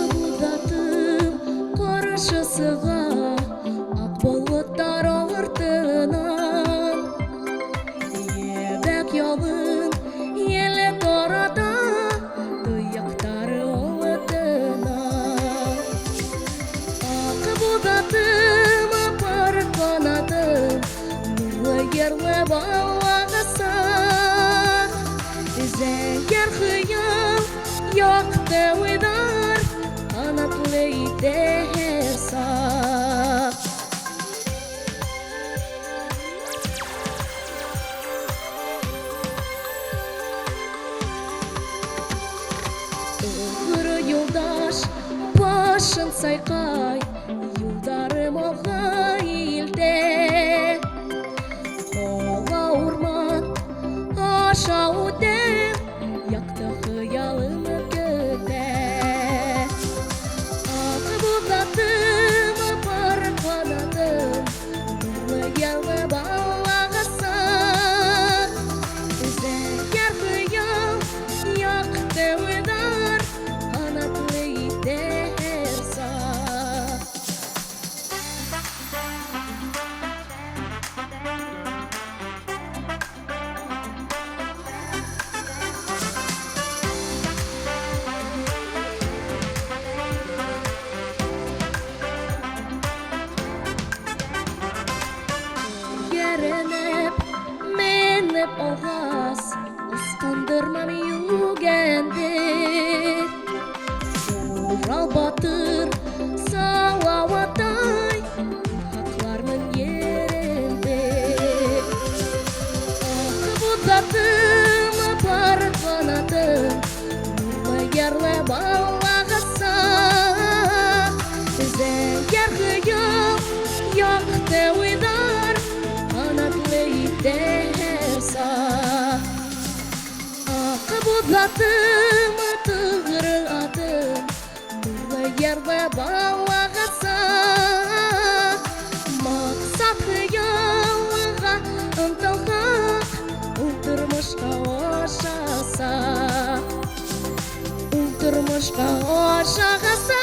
Кыбылдатып каршысыга ак болоттар артынан ебәк ялын еле тарата тояктары олытына Кыбылдатып апарып канатын нурлы ерле балагаса зәңгәр хыял якты уйдар канатлы иде һәр сак Тугры юлдаш башын сайкай юлдарым алга илтә Кала урман аша үтәм якты хыялымны көтә Кыбылдатып апарып канатын нурлы ерле балагаса зәңгәр хыял якты уйдар канатлы иде һәр сак Еренеп, менеп алгас, ускандырмам югәнде Урал батыр, салаватай, хакларның еренде Кыбылдатып апарып канатын, нурлы ерле балагаса зәңгәр хыял, якты уйдар канатлы иде һәр сак Кыбылдатып тугры атын нурлы ерле балагаса максат хыялга ынтылган ул тормышка ашаса